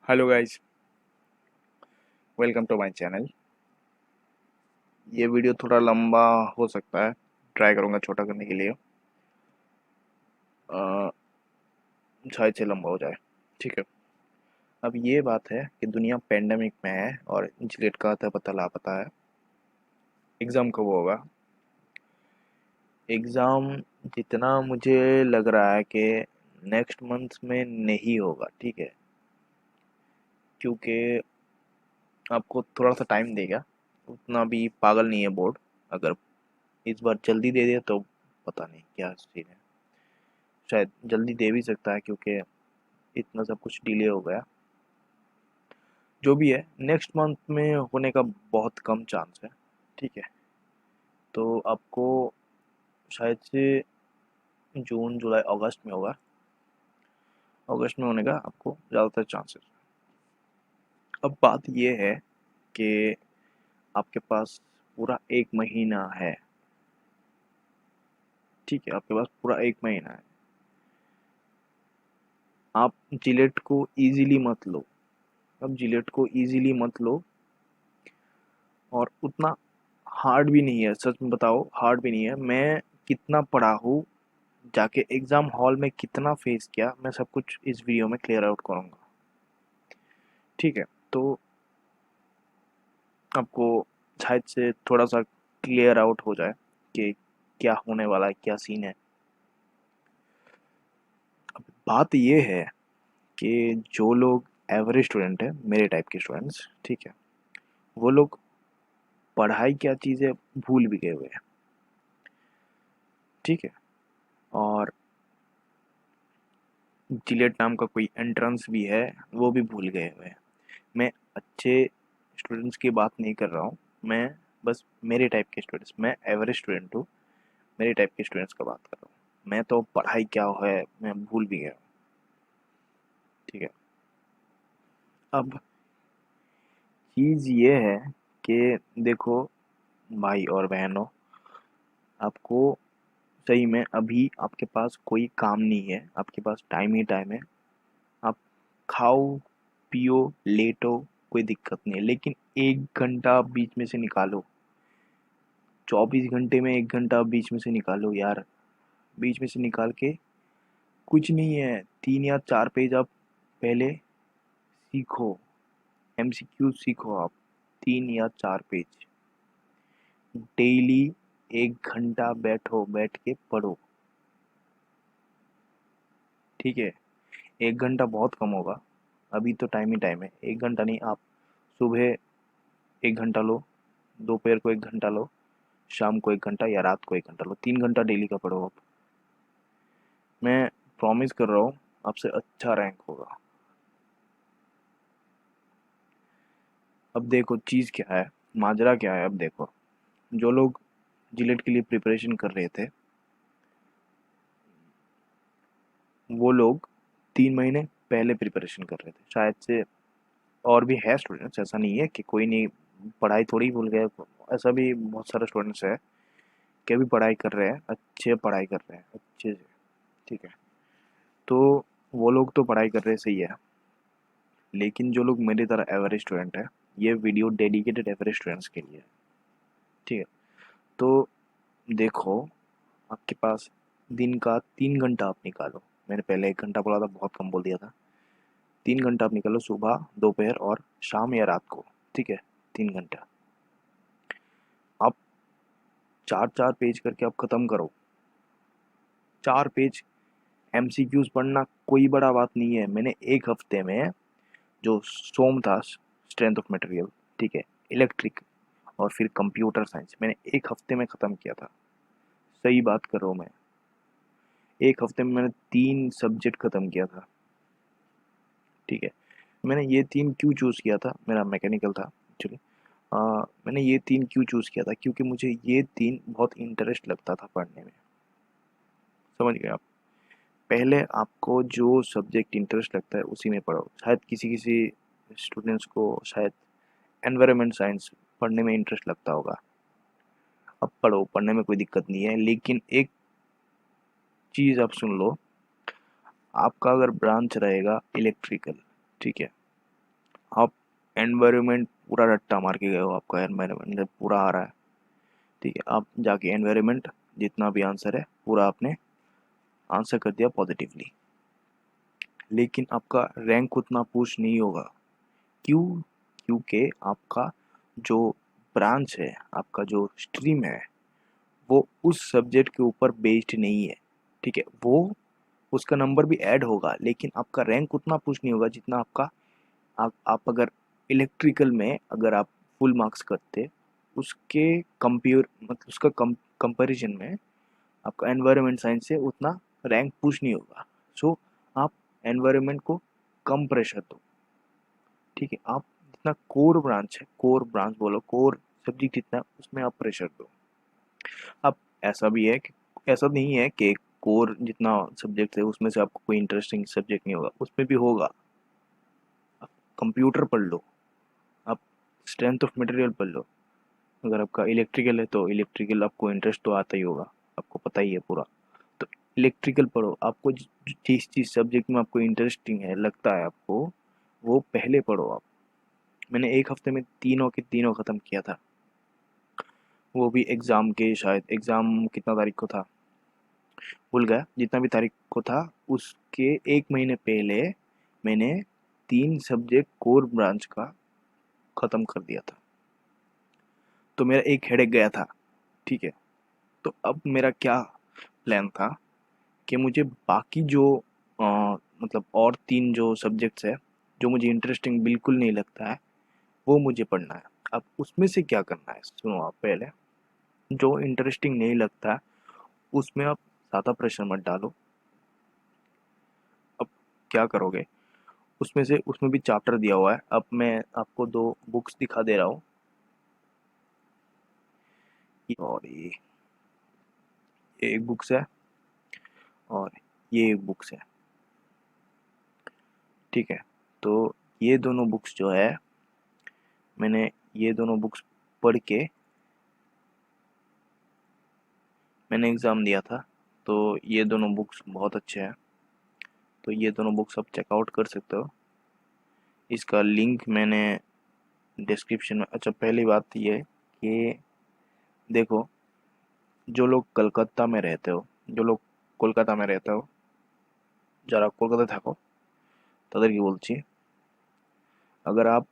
Hello guys, welcome to my channel. ये video थोड़ा लंबा हो सकता है, ट्राई करूँगा छोटा करने के लिए। अ, शायद से लंबा हो जाए। ठीक है। अब ये बात है कि दुनिया पेंडेमिक में है और जिलेट का अता पता लापता है। एग्ज़ाम कब होगा? एग्ज़ाम जितना मुझे लग रहा है कि नेक्स्ट मंथ में नहीं होगा। ठीक है, क्योंकि आपको थोड़ा सा टाइम देगा। उतना भी पागल नहीं है बोर्ड। अगर इस बार जल्दी दे दे तो पता नहीं क्या सीन है। शायद जल्दी दे भी सकता है क्योंकि इतना सब कुछ डिले हो गया। जो भी है, नेक्स्ट मंथ में होने का बहुत कम चांस है। ठीक है। तो आपको शायद से जून जुलाई अगस्त में होगा। अगस्त में होने का आपको ज़्यादातर चांसेस। अब बात ये है कि आपके पास पूरा एक महीना है। ठीक है, आपके पास पूरा एक महीना है। आप जिलेट को इजीली मत लो। अब जिलेट को इजीली मत लो। और उतना हार्ड भी नहीं है, सच में बताओ, हार्ड भी नहीं है। मैं कितना पढ़ा हूँ, जाके एग्जाम हॉल में कितना फेस किया, मैं सब कुछ इस वीडियो में क्लियर आउट करूंगा। ठीक है। तो आपको शायद से थोड़ा सा क्लियर आउट हो जाए कि क्या होने वाला है, क्या सीन है। अब बात ये है कि जो लोग एवरेज स्टूडेंट है, मेरे टाइप के स्टूडेंट्स, ठीक है, वो लोग पढ़ाई क्या चीज़ है भूल भी गए हुए हैं। ठीक है। और जिलेट नाम का कोई एंट्रेंस भी है, वो भी भूल गए हुए हैं। मैं अच्छे स्टूडेंट्स की बात नहीं कर रहा हूँ। मैं बस मेरे टाइप के स्टूडेंट्स, मैं एवरेज स्टूडेंट हूँ, मेरे टाइप के स्टूडेंट्स का बात कर रहा हूँ। मैं तो पढ़ाई क्या है मैं भूल भी गया हूँ। ठीक है। अब चीज़ ये है कि देखो भाई और बहनों, आपको सही में अभी आपके पास कोई काम नहीं है, आपके पास टाइम ही टाइम है। आप खाओ, पियो, लेटो, कोई दिक्कत नहीं है, लेकिन 1 घंटा बीच में से निकालो। 24 घंटे में 1 घंटा बीच में से निकालो यार। बीच में से निकाल के कुछ नहीं है, 3 या 4 पेज आप पहले सीखो। एमसीक्यू सीखो आप, 3 या 4 पेज डेली। 1 घंटा बैठो, बैठ के पढ़ो। ठीक है। 1 घंटा बहुत कम होगा, अभी तो टाइम ही टाइम है। 1 घंटा नहीं, आप सुबह 1 घंटा लो, दोपहर को 1 घंटा लो, शाम को 1 घंटा या रात को 1 घंटा लो। 3 घंटा डेली का पढ़ो आप। मैं प्रॉमिस कर रहा हूँ, आपसे अच्छा रैंक होगा। अब देखो चीज़ क्या है, माजरा क्या है। अब देखो, जो लोग जिलेट के लिए प्रिपरेशन कर रहे थे, वो लोग 3 महीने पहले प्रिपरेशन कर रहे थे शायद से। और भी है स्टूडेंट्स, ऐसा नहीं है कि कोई नहीं पढ़ाई थोड़ी भूल गए। ऐसा भी बहुत सारे स्टूडेंट्स है कि अभी पढ़ाई कर रहे हैं, अच्छे पढ़ाई कर रहे हैं अच्छे से। ठीक है। तो वो लोग तो पढ़ाई कर रहे सही है, लेकिन जो लोग मेरी तरह एवरेज स्टूडेंट है, ये वीडियो डेडिकेटेड एवरेज स्टूडेंट्स के लिए है। ठीक है। तो देखो, आपके पास दिन का 3 घंटा आप निकालो। मैंने पहले 1 घंटा बोला था, बहुत कम बोल दिया था। 3 घंटा आप निकालो, सुबह, दोपहर और शाम या रात को। ठीक है। 3 घंटा आप 4 4 पेज करके आप खत्म करो। 4 पेज एमसीक्यूज पढ़ना कोई बड़ा बात नहीं है। मैंने एक हफ्ते में, जो सोम था, स्ट्रेंथ ऑफ मटेरियल, ठीक है, इलेक्ट्रिक और फिर कंप्यूटर साइंस, मैंने एक हफ्ते में ख़त्म किया था। सही बात कर रहा हूँ मैं। एक हफ्ते में मैंने 3 सब्जेक्ट ख़त्म किया था। ठीक है। मैंने ये 3 क्यों चूज़ किया था, मेरा मैकेनिकल था एक्चुअली। मैंने ये 3 क्यों चूज़ किया था, क्योंकि मुझे ये 3 बहुत इंटरेस्ट लगता था पढ़ने में। समझ गए आप? पहले आपको जो सब्जेक्ट इंटरेस्ट लगता है उसी में पढ़ो। शायद किसी किसी स्टूडेंट्स को शायद एनवायरनमेंट साइंस पढ़ने में इंटरेस्ट लगता होगा। अब पढ़ो, पढ़ने में कोई दिक्कत नहीं है, लेकिन एक चीज़ आप सुन लो। आपका अगर ब्रांच रहेगा इलेक्ट्रिकल, ठीक है, आप एनवायरनमेंट पूरा रट्टा मार के गए हो, आपका एनवायरनमेंट पूरा आ रहा है, ठीक है, आप जाके एनवायरनमेंट जितना भी आंसर है पूरा आपने आंसर कर दिया पॉजिटिवली, लेकिन आपका रैंक उतना पुश नहीं होगा। क्यों? क्योंकि आपका जो ब्रांच है, आपका जो स्ट्रीम है, वो उस सब्जेक्ट के ऊपर बेस्ड नहीं है, ठीक है, वो उसका नंबर भी ऐड होगा लेकिन आपका रैंक उतना पुश नहीं होगा जितना आपका आप अगर इलेक्ट्रिकल में अगर आप फुल मार्क्स करते, उसके कंपेयर मतलब उसका कंपैरिजन में आपका एनवायरनमेंट साइंस से उतना रैंक पुश नहीं होगा। सो आप एनवायरनमेंट को कम प्रेशर दो, ठीक है, आप जितना कोर ब्रांच बोलो, कोर सब्जेक्ट जितना उसमें आप प्रेशर दो। अब ऐसा भी है कि ऐसा नहीं है कि कोर जितना सब्जेक्ट है उसमें से आपको कोई इंटरेस्टिंग सब्जेक्ट नहीं होगा, उसमें भी होगा। आप कंप्यूटर पढ़ लो, आप स्ट्रेंथ ऑफ मटेरियल पढ़ लो, अगर आपका इलेक्ट्रिकल है तो इलेक्ट्रिकल आपको इंटरेस्ट तो आता ही होगा, आपको पता ही है पूरा, तो इलेक्ट्रिकल पढ़ो। आपको जिस चीज़ सब्जेक्ट में आपको इंटरेस्टिंग है लगता है आपको, वो पहले पढ़ो आप। मैंने एक हफ्ते में तीनों के तीनों ख़त्म किया था, वो भी एग्ज़ाम के, शायद एग्ज़ाम कितना तारीख को था भूल गया, जितना भी तारीख को था उसके एक महीने पहले मैंने 3 सब्जेक्ट कोर ब्रांच का ख़त्म कर दिया था। तो मेरा एक हेडेक गया था, ठीक है। तो अब मेरा क्या प्लान था कि मुझे बाकी जो मतलब और 3 जो सब्जेक्ट्स है, जो मुझे इंटरेस्टिंग बिल्कुल नहीं लगता है, वो मुझे पढ़ना है। अब उसमें से क्या करना है सुनो आप पहले, जो इंटरेस्टिंग नहीं लगता है उसमें आप ज़्यादा प्रेशर मत डालो। अब क्या करोगे, उसमें से उसमें भी चैप्टर दिया हुआ है। अब मैं आपको 2 बुक्स दिखा दे रहा हूँ, और ये एक बुक्स है और ये एक बुक्स है, ठीक है। तो ये दोनों बुक्स जो है, मैंने ये दोनों बुक्स पढ़ के मैंने एग्ज़ाम दिया था, तो ये दोनों बुक्स बहुत अच्छे हैं, तो ये दोनों बुक्स आप चेकआउट कर सकते हो। इसका लिंक मैंने डिस्क्रिप्शन में। अच्छा, पहली बात ये है कि देखो, जो लोग कलकत्ता में रहते हो, जो लोग कोलकाता में रहते हो, যারা কলকাতায় থাকো তাদেরকে বলছি, अगर आप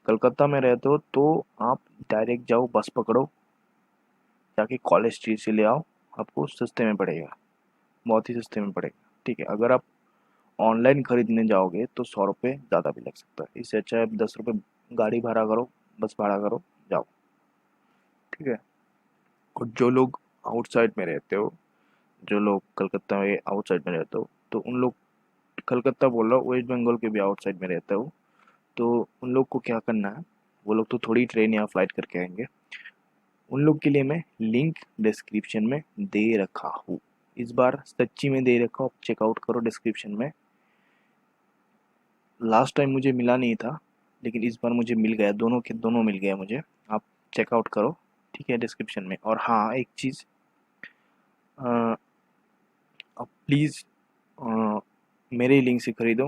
कलकत्ता में रहते हो तो आप डायरेक्ट जाओ, बस पकड़ो, जाके कॉलेज स्ट्रीट से ले आओ, आपको सस्ते में पड़ेगा, बहुत ही सस्ते में पड़ेगा, ठीक है। अगर आप ऑनलाइन खरीदने जाओगे तो 100 रुपये ज़्यादा भी लग सकता है, इससे अच्छा है 10 रुपये गाड़ी भाड़ा करो, बस भाड़ा करो, जाओ, ठीक है। और जो लोग आउटसाइड में रहते हो, जो लोग कलकत्ता में आउटसाइड में रहते हो, तो उन लोग, कलकत्ता बोल रहा हूँ, वेस्ट बंगाल के भी आउटसाइड में रहते हो, तो उन लोग को क्या करना है, वो लोग तो थोड़ी ट्रेन या फ्लाइट करके आएंगे, उन लोग के लिए मैं लिंक डिस्क्रिप्शन में दे रखा हूँ। इस बार सच्ची में दे रखा हूँ, चेकआउट करो डिस्क्रिप्शन में। लास्ट टाइम मुझे मिला नहीं था, लेकिन इस बार मुझे मिल गया, दोनों के दोनों मिल गया मुझे। आप चेकआउट करो, ठीक है, डिस्क्रिप्शन में। और हाँ, एक चीज़, आप प्लीज़ मेरे ही लिंक से खरीदो,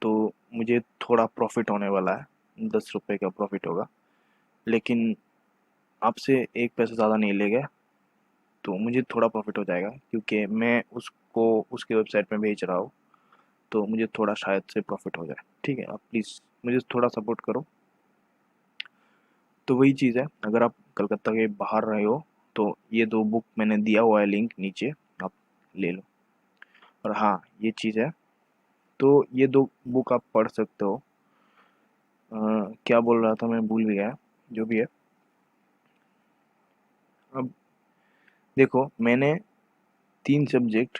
तो मुझे थोड़ा प्रॉफिट होने वाला है, 10 रुपये का प्रॉफिट होगा, लेकिन आपसे 1 पैसा ज़्यादा नहीं लेगा, तो मुझे थोड़ा प्रॉफिट हो जाएगा क्योंकि मैं उसको उसके वेबसाइट में भेज रहा हूँ, तो मुझे थोड़ा शायद से प्रॉफिट हो जाए, ठीक है। आप प्लीज़ मुझे थोड़ा सपोर्ट करो। तो वही चीज़ है, अगर आप कलकत्ता के बाहर रहे हो तो ये 2 बुक मैंने दिया हुआ है लिंक नीचे, आप ले लो। और हाँ, ये चीज़ है, तो ये 2 बुक आप पढ़ सकते हो। क्या बोल रहा था मैं भूल भी गया, जो भी है। अब देखो, मैंने 3 सब्जेक्ट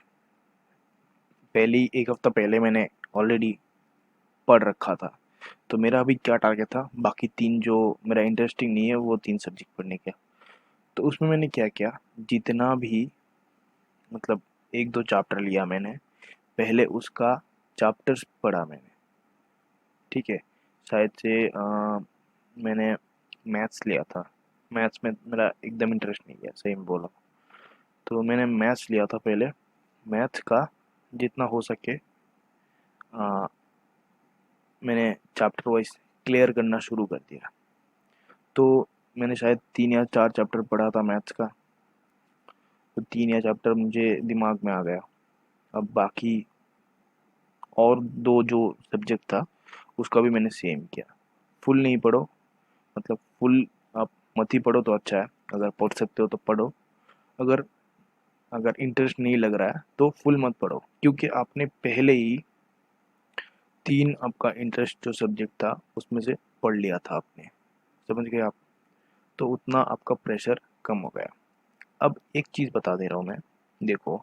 पहले ही 1 हफ्ता पहले मैंने ऑलरेडी पढ़ रखा था, तो मेरा अभी क्या टारगेट था, बाकी 3 जो मेरा इंटरेस्टिंग नहीं है वो 3 सब्जेक्ट पढ़ने का। तो उसमें मैंने क्या किया, जितना भी मतलब 1-2 चैप्टर लिया मैंने, पहले उसका चैप्टर्स पढ़ा मैंने, ठीक है। शायद से मैंने मैथ्स लिया था, मैथ्स में मेरा एकदम इंटरेस्ट नहीं है, सही में बोला, तो मैंने मैथ्स लिया था पहले। मैथ का जितना हो सके मैंने चैप्टर वाइज क्लियर करना शुरू कर दिया। तो मैंने शायद 3 या 4 चैप्टर पढ़ा था मैथ्स का, तो 3 या चैप्टर मुझे दिमाग में आ गया। अब बाकी और 2 जो सब्जेक्ट था उसका भी मैंने सेम किया। फुल नहीं पढ़ो, मतलब फुल आप मत ही पढ़ो तो अच्छा है, अगर पढ़ सकते हो तो पढ़ो। अगर अगर इंटरेस्ट नहीं लग रहा है तो फुल मत पढ़ो, क्योंकि आपने पहले ही 3 आपका इंटरेस्ट जो सब्जेक्ट था उसमें से पढ़ लिया था आपने, समझ गए आप? तो उतना आपका प्रेशर कम हो गया। अब एक चीज़ बता दे रहा हूँ मैं, देखो,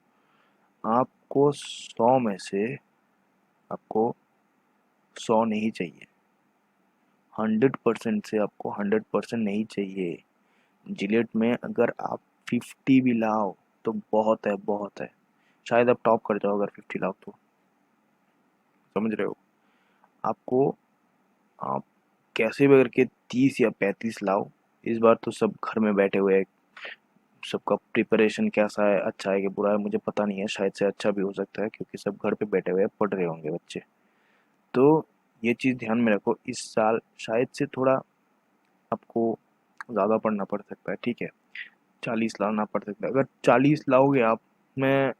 आपको 100 में से आपको 100 नहीं चाहिए, 100% से आपको 100% नहीं चाहिए। जिलेट में अगर आप 50 भी लाओ तो बहुत है, बहुत है। शायद आप टॉप कर जाओ अगर 50 लाओ तो, समझ रहे हो? आपको आप कैसे भी करके 30 या 35 लाओ। इस बार तो सब घर में बैठे हुए हैं, सबका प्रिपरेशन कैसा है, अच्छा है कि बुरा है मुझे पता नहीं है, शायद से अच्छा भी हो सकता है क्योंकि सब घर पे बैठे हुए हैं, पढ़ रहे होंगे बच्चे। तो ये चीज़ ध्यान में रखो, इस साल शायद से थोड़ा आपको ज़्यादा पढ़ना पड़ सकता है, ठीक है? 40 लाना पड़ सकता है। अगर 40 लाओगे आप, मैं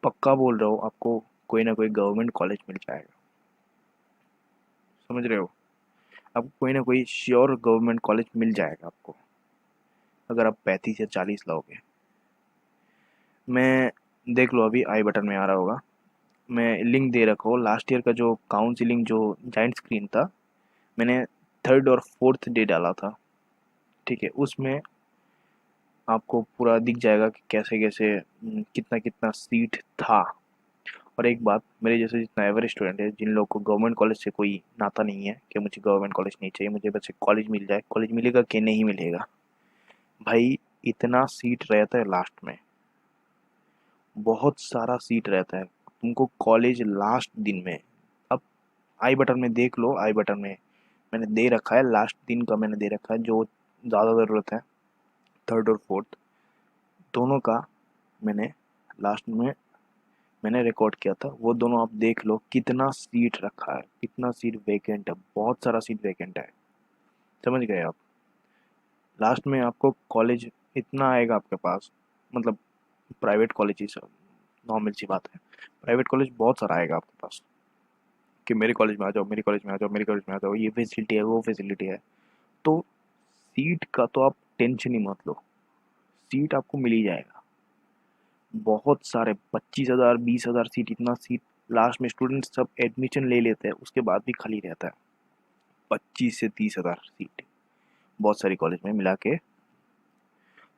पक्का बोल रहा हूँ आपको कोई ना कोई गवर्नमेंट कॉलेज मिल जाएगा, समझ रहे हो? आपको कोई ना कोई श्योर गवर्नमेंट कॉलेज मिल जाएगा आपको, अगर आप 35 या 40 लाओगे। मैं देख लो, अभी आई बटन में आ रहा होगा, मैं लिंक दे रखा हूँ। लास्ट ईयर का जो काउंसलिंग जो जाइंट स्क्रीन था, मैंने 3rd और 4th डे डाला था, ठीक है? उसमें आपको पूरा दिख जाएगा कि कैसे कैसे कितना कितना सीट था। और एक बात, मेरे जैसे जितना एवरेज स्टूडेंट है, जिन लोगों को गवर्नमेंट कॉलेज से कोई नाता नहीं है कि मुझे गवर्नमेंट कॉलेज नहीं चाहिए, मुझे बस एक कॉलेज मिल जाए, कॉलेज मिलेगा कि नहीं मिलेगा, भाई इतना सीट रहता है लास्ट में, बहुत सारा सीट रहता है तुमको कॉलेज लास्ट दिन में। अब आई बटन में देख लो, आई बटन में मैंने दे रखा है, लास्ट दिन का मैंने दे रखा है जो ज़्यादा ज़रूरत है, 3rd और 4th दोनों का मैंने लास्ट में मैंने रिकॉर्ड किया था। वो दोनों आप देख लो कितना सीट रखा है, कितना सीट वैकेंट है, बहुत सारा सीट वैकेंट है, समझ गए आप? लास्ट में आपको कॉलेज इतना आएगा आपके पास, मतलब प्राइवेट कॉलेज ही सब, नॉर्मल सी बात है, प्राइवेट कॉलेज बहुत सारा आएगा आपके पास कि मेरे कॉलेज में आ जाओ, मेरे कॉलेज में आ जाओ, मेरे कॉलेज में आ जाओ, ये फैसिलिटी है, वो फैसिलिटी है। तो सीट का तो आप टेंशन ही मत लो, सीट आपको मिल ही जाएगा। बहुत सारे 25,000 20,000 सीट, इतना सीट लास्ट में स्टूडेंट सब एडमिशन ले लेते हैं, उसके बाद भी खाली रहता है। 25 से 30,000 सीट बहुत सारी कॉलेज में मिला के।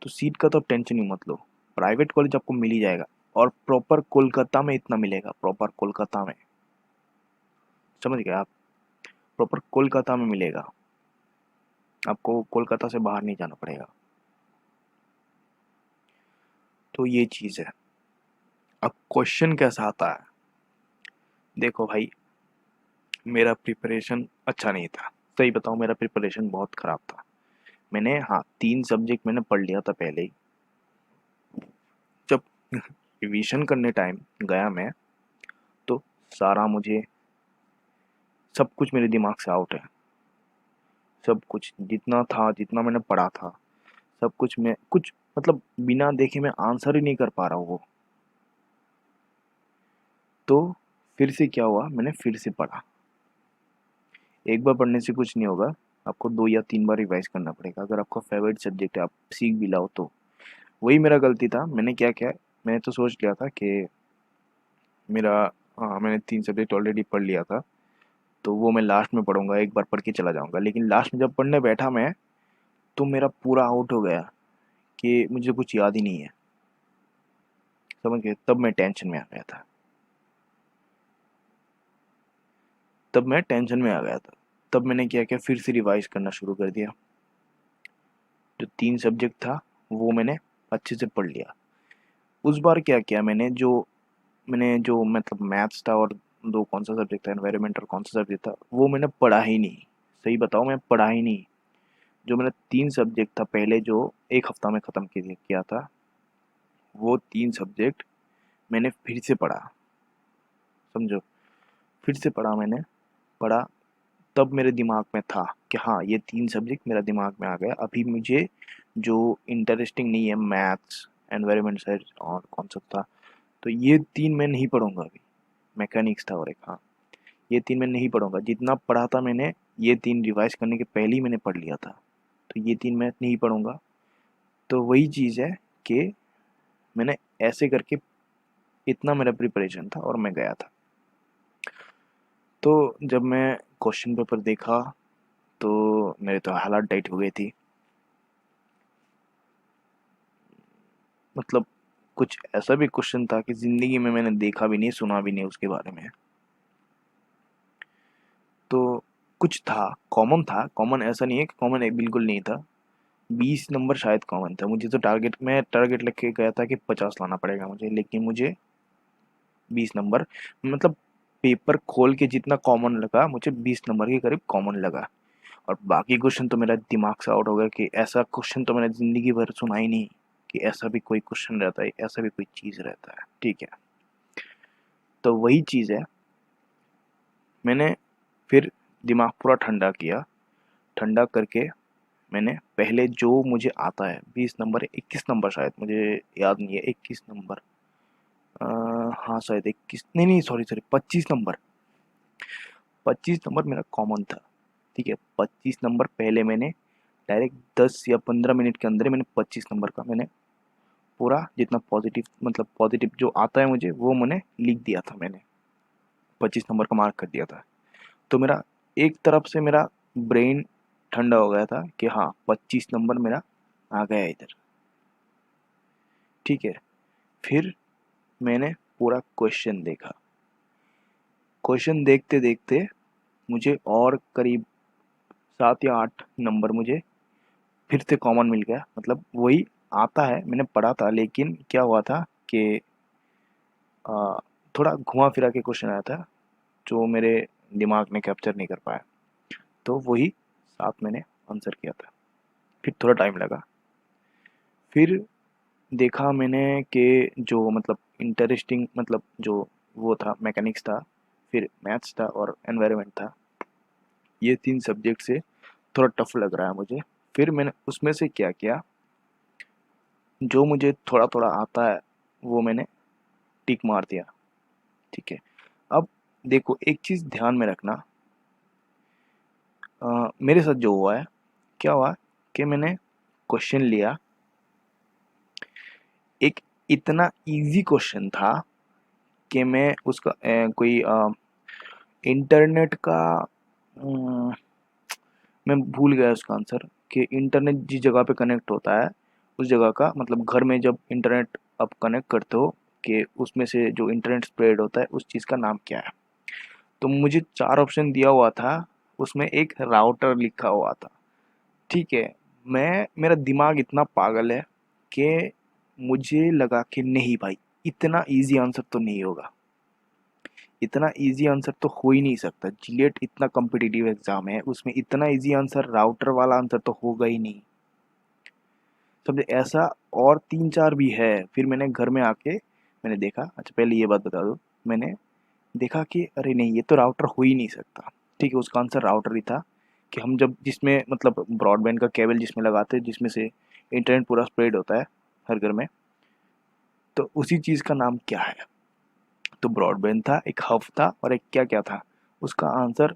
तो सीट का तो आप टेंशन ही मत लो, प्राइवेट कॉलेज आपको मिल ही जाएगा। और प्रॉपर कोलकाता में इतना मिलेगा, प्रॉपर कोलकाता में, समझ गए आप? प्रॉपर कोलकाता में मिलेगा, आपको कोलकाता से बाहर नहीं जाना पड़ेगा। तो ये चीज़ है। अब क्वेश्चन कैसा आता है, देखो भाई, मेरा प्रिपरेशन अच्छा नहीं था, सही बताऊं मेरा प्रिपरेशन बहुत ख़राब था। मैंने, हाँ, 3 सब्जेक्ट मैंने पढ़ लिया था पहले ही। जब रिवीजन करने टाइम गया मैं, तो सारा मुझे, सब कुछ मेरे दिमाग से आउट है, सब कुछ जितना था, जितना मैंने पढ़ा था, सब कुछ मैं कुछ मतलब बिना देखे मैं आंसर ही नहीं कर पा रहा हूँ वो। तो फिर से क्या हुआ, मैंने फिर से पढ़ा। एक बार पढ़ने से कुछ नहीं होगा, आपको 2 या 3 बार रिवाइज करना पड़ेगा, अगर आपका फेवरेट सब्जेक्ट है, आप सीख भी लाओ तो। वही मेरा गलती था, मैंने क्या किया, मैंने तो सोच लिया था कि मेरा, हाँ, मैंने 3 सब्जेक्ट ऑलरेडी पढ़ लिया था, तो वो मैं लास्ट में पढ़ूंगा, एक बार पढ़ के चला जाऊंगा। लेकिन लास्ट में जब पढ़ने बैठा मैं, तो मेरा पूरा आउट हो गया कि मुझे कुछ याद ही नहीं है, समझ गए? तब मैं टेंशन में आ गया था, तब मैं टेंशन में आ गया था। तब मैंने क्या किया, फिर से रिवाइज करना शुरू कर दिया। जो 3 सब्जेक्ट था वो मैंने अच्छे से पढ़ लिया। उस बार क्या किया, मैंने जो मतलब मैथ्स था, और 2 कौन सा सब्जेक्ट था, एनवायरनमेंट और कौन सा सब्जेक्ट था, वो मैंने पढ़ा ही नहीं। सही बताऊँ, मैं पढ़ा ही नहीं। जो मैंने 3 सब्जेक्ट था पहले, जो 1 हफ्ता में ख़त्म किया था, वो 3 सब्जेक्ट मैंने फिर से पढ़ा, समझो? फिर से पढ़ा मैंने, पढ़ा, तब मेरे दिमाग में था कि हाँ, ये 3 सब्जेक्ट मेरा दिमाग में आ गया। अभी मुझे जो इंटरेस्टिंग नहीं है, मैथ्स, एनवायरनमेंट साइंस और कौन सा था, तो ये 3 मैं नहीं पढ़ूँगा अभी। मैकेनिक्स था और एक, हाँ, ये 3 मैं नहीं पढ़ूँगा। जितना पढ़ा था मैंने, ये 3 रिवाइज़ करने के पहले ही मैंने पढ़ लिया था। तो ये 3 मैं नहीं पढ़ूँगा। तो वही चीज़ है कि मैंने ऐसे करके इतना मेरा प्रिपरेशन था और मैं गया था। तो जब मैं क्वेश्चन पेपर देखा तो मेरे तो हालत टाइट हो गई थी। मतलब कुछ ऐसा भी क्वेश्चन था कि ज़िंदगी में मैंने देखा भी नहीं, सुना भी नहीं उसके बारे में। तो कुछ था, कॉमन ऐसा नहीं है कि कॉमन बिल्कुल नहीं था। 20 नंबर शायद कॉमन था। मुझे तो मैं टारगेट लिख के गया था कि 50 लाना पड़ेगा मुझे, लेकिन मुझे 20 नंबर, मतलब पेपर खोल के जितना कॉमन लगा, मुझे 20 नंबर के करीब कॉमन लगा। और बाकी क्वेश्चन तो मेरा दिमाग से आउट हो गया कि ऐसा क्वेश्चन तो मैंने ज़िंदगी भर सुना ही नहीं कि ऐसा भी कोई क्वेश्चन रहता है, ऐसा भी कोई चीज़ रहता है। ठीक है, तो वही चीज़ है, मैंने फिर दिमाग पूरा ठंडा किया। ठंडा करके मैंने पहले जो मुझे आता है, 20 नंबर, 21 नंबर शायद, मुझे याद नहीं है, 21 नंबर, हाँ शायद 21, नहीं सॉरी सॉरी, 25 नंबर, 25 नंबर मेरा कॉमन था। ठीक है, 25 नंबर पहले मैंने डायरेक्ट 10 या 15 मिनट के अंदर ही मैंने 25 नंबर का मैंने पूरा जितना पॉजिटिव, मतलब पॉजिटिव जो आता है मुझे, वो मैंने लिख दिया था। मैंने 25 नंबर का मार्क कर दिया था। तो मेरा एक तरफ से मेरा ब्रेन ठंडा हो गया था कि हाँ, 25 नंबर मेरा आ गया इधर। ठीक है, फिर मैंने पूरा क्वेश्चन देखा। क्वेश्चन देखते देखते मुझे और करीब 7 या 8 नंबर मुझे फिर से कॉमन मिल गया। मतलब वही आता है, मैंने पढ़ा था, लेकिन क्या हुआ था कि आ, थोड़ा घुमा फिरा के क्वेश्चन आया था जो मेरे दिमाग ने कैप्चर नहीं कर पाया। तो वही 7 मैंने आंसर किया था। फिर थोड़ा टाइम लगा। फिर देखा मैंने कि जो मतलब इंटरेस्टिंग, मतलब जो वो था, मैकेनिक्स था, फिर मैथ्स था और एनवायरनमेंट था। ये 3 सब्जेक्ट से थोड़ा टफ लग रहा है मुझे। फिर मैंने उसमें से क्या किया, जो मुझे थोड़ा थोड़ा आता है वो मैंने टिक मार दिया। ठीक है, अब देखो एक चीज़ ध्यान में रखना। मेरे साथ जो हुआ है, क्या हुआ कि मैंने क्वेश्चन लिया, एक इतना इजी क्वेश्चन था कि मैं उसका कोई इंटरनेट का, मैं भूल गया उसका आंसर, कि इंटरनेट जिस जगह पे कनेक्ट होता है उस जगह का, मतलब घर में जब इंटरनेट आप कनेक्ट करते हो, कि उसमें से जो इंटरनेट स्प्रेड होता है उस चीज़ का नाम क्या है। तो मुझे 4 ऑप्शन दिया हुआ था, उसमें एक राउटर लिखा हुआ था। ठीक है, मेरा दिमाग इतना पागल है कि मुझे लगा कि नहीं भाई, इतना इजी आंसर तो नहीं होगा, इतना इजी आंसर तो हो ही नहीं सकता। जीएट इतना कॉम्पिटिटिव एग्जाम है, उसमें इतना इजी आंसर, राउटर वाला आंसर तो होगा ही नहीं। समझे ऐसा, और 3 4 भी है। फिर मैंने घर में आके मैंने देखा, अच्छा पहले ये बात बता दो, मैंने देखा कि अरे नहीं, ये तो राउटर हो ही नहीं सकता। ठीक है, उसका आंसर राउटर ही था, कि हम जब जिसमें मतलब ब्रॉडबैंड का केबल जिसमें लगाते हैं, जिसमें से इंटरनेट पूरा स्प्रेड होता है हर घर में, तो उसी चीज़ का नाम क्या है। तो ब्रॉडबैंड था, एक हब था, और एक क्या क्या था, उसका आंसर,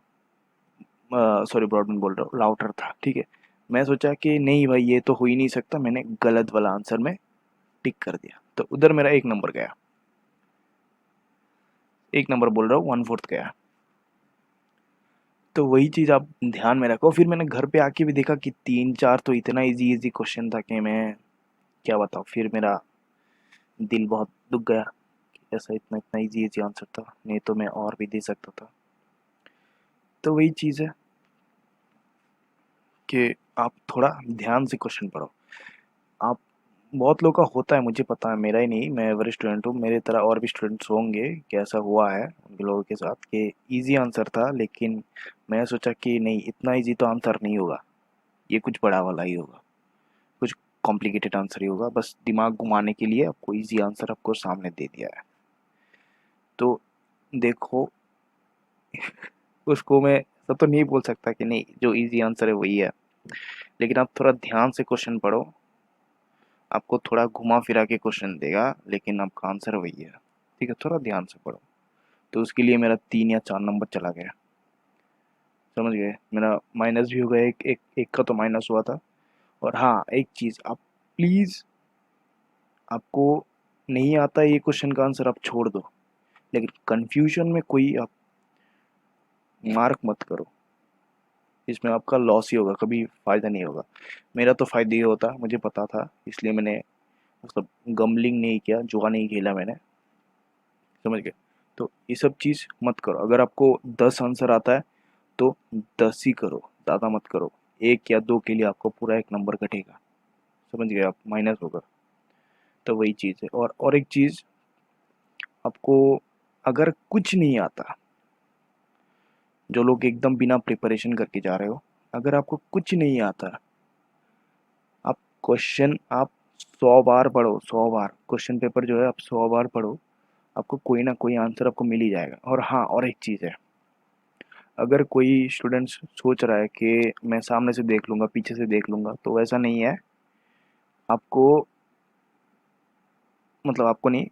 सॉरी ब्रॉडबैंड बोल रहा हूँ, राउटर था। ठीक है, मैं सोचा कि नहीं भाई ये तो हो ही नहीं सकता, मैंने गलत वाला आंसर में टिक कर दिया। तो उधर मेरा 1 नंबर गया, 1 नंबर बोल रहा हूँ, 1/4 गया। तो वही चीज़ आप ध्यान में रखो। फिर मैंने घर पे आके भी देखा कि 3 4 तो इतना इजी इजी क्वेश्चन था कि मैं क्या बताऊँ। फिर मेरा दिल बहुत दुख गया कि ऐसा इतना इतना इजी इजी आंसर था, नहीं तो मैं और भी दे सकता था। तो वही चीज़ है कि आप थोड़ा ध्यान से क्वेश्चन पढ़ो। आप, बहुत लोगों का होता है, मुझे पता है, मेरा ही नहीं, मैं एवरेज स्टूडेंट हूँ, मेरे तरह और भी स्टूडेंट्स होंगे कि ऐसा हुआ है उन लोगों के साथ कि इजी आंसर था, लेकिन मैं सोचा कि नहीं, इतना इजी तो आंसर नहीं होगा, ये कुछ बड़ा वाला ही होगा, कुछ कॉम्प्लिकेटेड आंसर ही होगा, बस दिमाग घुमाने के लिए आपको इजी आंसर आपको सामने दे दिया है। तो देखो, उसको मैं ऐसा तो नहीं बोल सकता कि नहीं जो इजी आंसर है वही है, लेकिन आप थोड़ा ध्यान से क्वेश्चन पढ़ो। आपको थोड़ा घुमा फिरा के क्वेश्चन देगा, लेकिन आपका आंसर वही है। ठीक है, थोड़ा ध्यान से पढ़ो। तो उसके लिए मेरा 3 या 4 नंबर चला गया, समझ गए? मेरा माइनस भी हो गया, एक का तो माइनस हुआ था। और हाँ, एक चीज़ आप प्लीज़, आपको नहीं आता ये क्वेश्चन का आंसर आप छोड़ दो, लेकिन कंफ्यूजन में कोई आप मार्क मत करो। इसमें आपका लॉस ही होगा, कभी फ़ायदा नहीं होगा। मेरा तो फ़ायदा ही होता, मुझे पता था, इसलिए मैंने मतलब गम्बलिंग नहीं किया, जुआ नहीं खेला मैंने, समझ गए? तो ये सब चीज़ मत करो। अगर आपको 10 आंसर आता है तो 10 ही करो, ज़्यादा मत करो। 1 या 2 के लिए आपको पूरा 1 नंबर कटेगा, समझ गए आप? माइनस होगा। तो वही चीज़ है। और एक चीज़, आपको अगर कुछ नहीं आता, जो लोग एकदम बिना प्रिपरेशन करके जा रहे हो, अगर आपको कुछ नहीं आता, आप क्वेश्चन आप 100 बार पढ़ो, 100 बार क्वेश्चन पेपर जो है आप 100 बार पढ़ो, आपको कोई ना कोई आंसर आपको मिल ही जाएगा। और हाँ, और एक चीज़ है, अगर कोई स्टूडेंट्स सोच रहा है कि मैं सामने से देख लूँगा, पीछे से देख लूँगा, तो वैसा नहीं है। आपको मतलब आपको नहीं,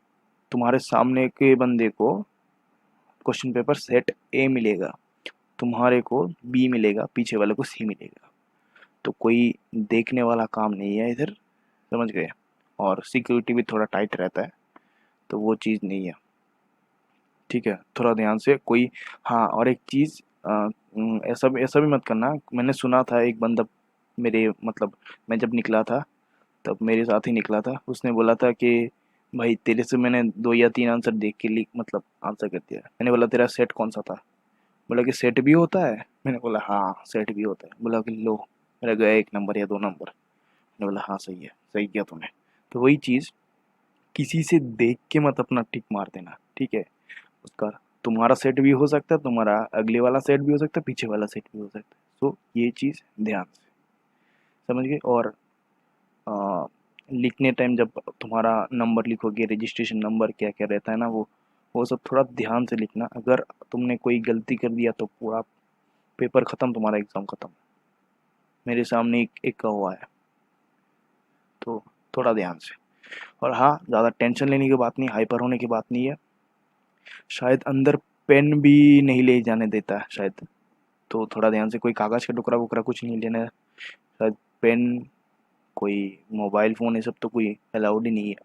तुम्हारे सामने के बंदे को क्वेश्चन पेपर सेट ए मिलेगा, तुम्हारे को बी मिलेगा, पीछे वाले को सी मिलेगा। तो कोई देखने वाला काम नहीं है इधर, समझ गए? और सिक्योरिटी भी थोड़ा टाइट रहता है, तो वो चीज़ नहीं है। ठीक है, थोड़ा ध्यान से कोई। हाँ, और एक चीज़, ऐसा ऐसा भी मत करना। मैंने सुना था एक बंदा, मेरे मतलब मैं जब निकला था तब मेरे साथ ही निकला था, उसने बोला था कि भाई तेरे से मैंने 2 या 3 आंसर देख के लिख मतलब आंसर कर दिया। मैंने बोला तेरा सेट कौन सा था? बोला कि सेट भी होता है। मैंने बोला हाँ सेट भी होता है। बोला कि लो, मेरा गया 1 नंबर या 2 नंबर। मैंने बोला हाँ सही है, सही किया तूने। तो वही चीज़, किसी से देख के मत अपना टिक मार देना, ठीक है? उसका तुम्हारा सेट भी हो सकता है, तुम्हारा अगले वाला सेट भी हो सकता है, पीछे वाला सेट भी हो सकता है। तो ये चीज़ ध्यान से, समझ गए? और लिखने टाइम जब तुम्हारा नंबर लिखोगे, रजिस्ट्रेशन नंबर क्या क्या रहता है ना, वो सब थोड़ा ध्यान से लिखना। अगर तुमने कोई गलती कर दिया तो पूरा पेपर ख़त्म, तुम्हारा एग्ज़ाम ख़त्म। मेरे सामने एक का हुआ है, तो थोड़ा ध्यान से। और हाँ, ज़्यादा टेंशन लेने की बात नहीं, हाइपर होने की बात नहीं है। शायद अंदर पेन भी नहीं ले जाने देता है शायद, तो थोड़ा ध्यान से, कोई कागज़ का टुकड़ा वुकड़ा कुछ नहीं लेना है। शायद पेन, कोई मोबाइल फ़ोन, ये सब तो कोई अलाउड ही नहीं है।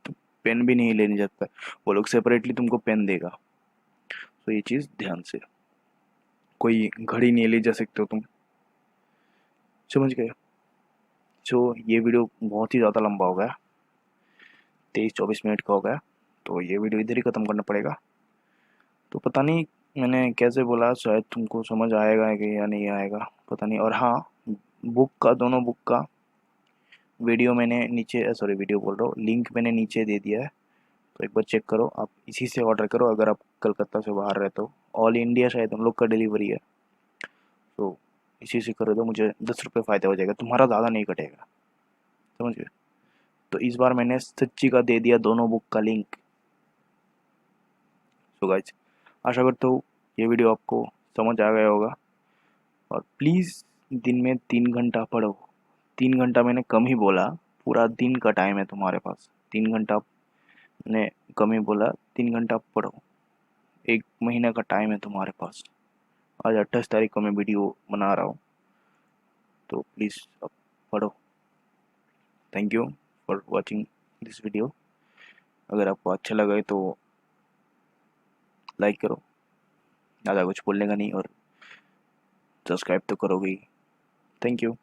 तो पेन भी नहीं लेने जाता है, वो लोग सेपरेटली तुमको पेन देगा। तो ये चीज़ ध्यान से। कोई घड़ी नहीं ले जा सकते हो तुम, समझ गए? जो ये वीडियो बहुत ही ज़्यादा लंबा हो गया, 23-24 मिनट का हो गया, तो ये वीडियो इधर ही ख़त्म करना पड़ेगा। तो पता नहीं मैंने कैसे बोला, शायद तुमको समझ आएगा कि या नहीं आएगा, पता नहीं। और हाँ, बुक का, दोनों बुक का वीडियो मैंने नीचे, सॉरी वीडियो बोल रहा हूँ, लिंक मैंने नीचे दे दिया है। तो एक बार चेक करो, आप इसी से ऑर्डर करो अगर आप कलकत्ता से बाहर रहते हो। ऑल इंडिया शायद हम लोग का डिलीवरी है, तो इसी से करो तो मुझे 10 रुपये फ़ायदा हो जाएगा, तुम्हारा ज़्यादा नहीं कटेगा, समझ गए? तो इस बार मैंने सच्ची का दे दिया दोनों बुक का लिंक। सो गाइस, आशा करता हूँ ये वीडियो आपको समझ आ गया होगा। और प्लीज़ दिन में 3 घंटा पढ़ो। 3 घंटा मैंने कम ही बोला, पूरा दिन का टाइम है तुम्हारे पास। 3 घंटा मैंने कम ही बोला, 3 घंटा पढ़ो। 1 महीने का टाइम है तुम्हारे पास। आज 28 तारीख को मैं वीडियो बना रहा हूँ, तो प्लीज़ अब पढ़ो। Thank you for watching this video. अगर आपको अच्छा लगा है तो लाइक करो, ज़्यादा कुछ बोलने का नहीं, और सब्सक्राइब तो करोगे ही। Thank you.